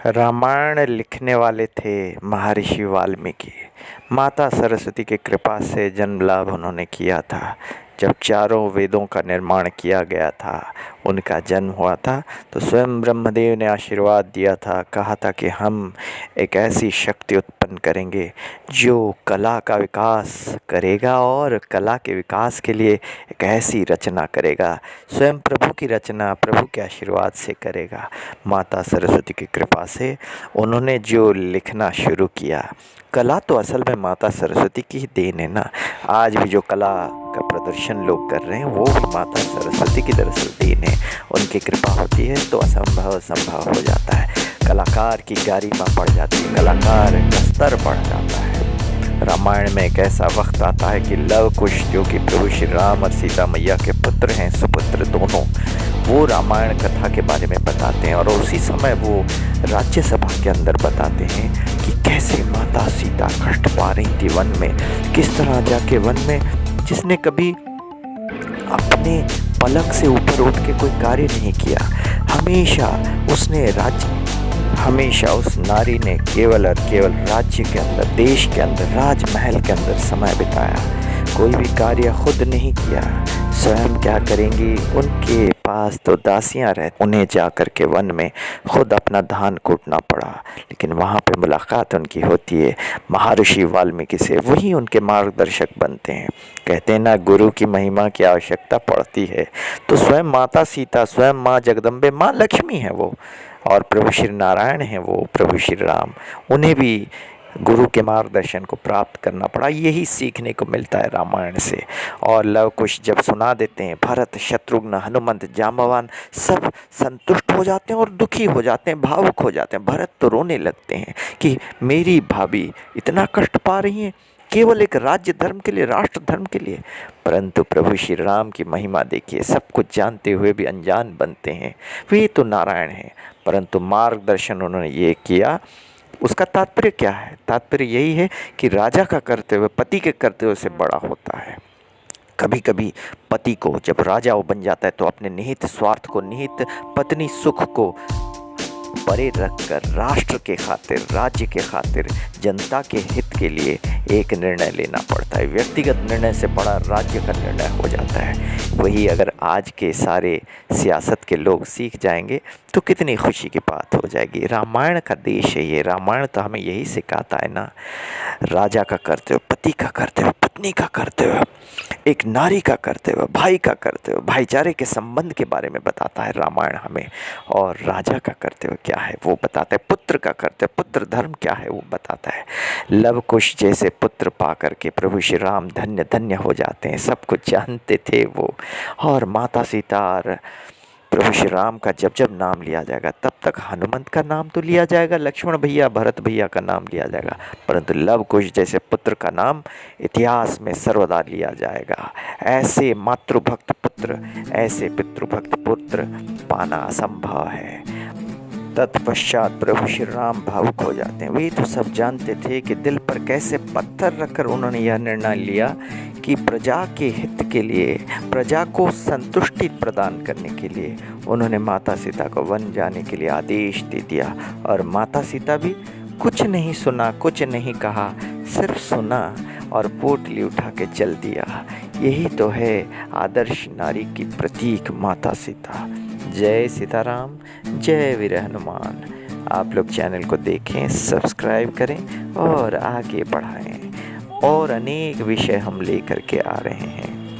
रामायण लिखने वाले थे महर्षि वाल्मीकि। माता सरस्वती की कृपा से जन्म लाभ उन्होंने किया था। जब चारों वेदों का निर्माण किया गया था, उनका जन्म हुआ था, तो स्वयं ब्रह्मदेव ने आशीर्वाद दिया था, कहा था कि हम एक ऐसी शक्ति उत्पन्न करेंगे जो कला का विकास करेगा और कला के विकास के लिए एक ऐसी रचना करेगा। स्वयं प्रभु की रचना प्रभु के आशीर्वाद से करेगा। माता सरस्वती की कृपा से उन्होंने जो लिखना शुरू किया, कला तो असल में माता सरस्वती की ही देन है ना। आज भी जो कला का प्रदर्शन लोग कर रहे हैं वो भी माता सरस्वती की दरअसल देन है। उनकी कृपा होती है तो असंभव संभव हो जाता है। कलाकार की गारिमा बढ़ जाती है, कलाकार का स्तर बढ़ जाता है। रामायण में एक ऐसा वक्त आता है कि लव कुश, जो कि प्रभु श्री राम और सीता मैया के पुत्र हैं, सुपुत्र दोनों, वो रामायण कथा के बारे में बताते हैं। और उसी समय वो राज्यसभा के अंदर बताते हैं कि कैसे माता सीता कष्ट पा रही थी वन में, किस तरह जाके वन में जिसने कभी अपने पलंग से ऊपर उठ के कोई कार्य नहीं किया, हमेशा उस नारी ने केवल और केवल राज्य के अंदर, देश के अंदर, राजमहल के अंदर समय बिताया। कोई भी कार्य खुद नहीं किया। स्वयं क्या करेंगी, उनके पास तो दासियां रहती, उन्हें जाकर के वन में खुद अपना धान कूटना पड़ा। लेकिन वहाँ पे मुलाकात उनकी होती है महर्षि वाल्मीकि से, वही उनके मार्गदर्शक बनते हैं। कहते हैं ना, गुरु की महिमा की आवश्यकता पड़ती है। तो स्वयं माता सीता, स्वयं माँ जगदम्बे, माँ लक्ष्मी है वो, और प्रभु श्री नारायण हैं वो, प्रभु श्री राम, उन्हें भी गुरु के मार्गदर्शन को प्राप्त करना पड़ा। यही सीखने को मिलता है रामायण से। और लव कुश जब सुना देते हैं, भरत, शत्रुघ्न, हनुमंत, जाम्बवान सब संतुष्ट हो जाते हैं और दुखी हो जाते हैं, भावुक हो जाते हैं। भरत तो रोने लगते हैं कि मेरी भाभी इतना कष्ट पा रही हैं केवल एक राज्य धर्म के लिए, राष्ट्र धर्म के लिए। परंतु प्रभु श्री राम की महिमा देखिए, सब कुछ जानते हुए भी अनजान बनते हैं। वे तो नारायण हैं, परंतु मार्गदर्शन उन्होंने ये किया। उसका तात्पर्य क्या है? तात्पर्य यही है कि राजा का कर्तव्य पति के कर्तव्य से बड़ा होता है। कभी कभी पति को, जब राजा वो बन जाता है, तो अपने निहित स्वार्थ को, निहित पत्नी सुख को परे रखकर राष्ट्र के खातिर, राज्य के खातिर, जनता के हित के लिए एक निर्णय लेना पड़ता है। व्यक्तिगत निर्णय से बड़ा राज्य का निर्णय हो जाता है। वही अगर आज के सारे सियासत के लोग सीख जाएंगे तो कितनी खुशी की बात हो जाएगी। रामायण का देश है ये। रामायण तो हमें यही सिखाता है ना, राजा का कर्तव्य, पति का कर्तव्य, पत्नी का कर्तव्य, एक नारी का कर्तव्य, भाई का कर्तव्य, भाईचारे के संबंध के बारे में बताता है रामायण हमें। और राजा का कर्तव्य क्या है वो बताता है, पुत्र का कर्तव्य, पुत्र धर्म क्या है वो बताता है। लव कुश जैसे पुत्र पा करके प्रभु श्री राम धन्य धन्य हो जाते हैं, सब कुछ जानते थे वो। और माता सीता और प्रभु श्री राम का जब जब नाम लिया जाएगा, तब तक हनुमंत का नाम तो लिया जाएगा, लक्ष्मण भैया, भरत भैया का नाम लिया जाएगा, परंतु लव कुश जैसे पुत्र का नाम इतिहास में सर्वदा लिया जाएगा। ऐसे मातृभक्त पुत्र, ऐसे पितृभक्त पुत्र पाना असंभव है। तत्पश्चात प्रभु श्री राम भावुक हो जाते हैं। वे तो सब जानते थे कि दिल पर कैसे पत्थर रखकर उन्होंने यह निर्णय लिया कि प्रजा के हित के लिए, प्रजा को संतुष्टि प्रदान करने के लिए उन्होंने माता सीता को वन जाने के लिए आदेश दे दिया। और माता सीता भी कुछ नहीं सुना, कुछ नहीं कहा, सिर्फ सुना और पोटली उठा के चल दिया। यही तो है आदर्श नारी की प्रतीक माता सीता। जय सीताराम, जय वीर हनुमान। आप लोग चैनल को देखें, सब्सक्राइब करें और आगे बढ़ाएं। और अनेक विषय हम लेकर के आ रहे हैं।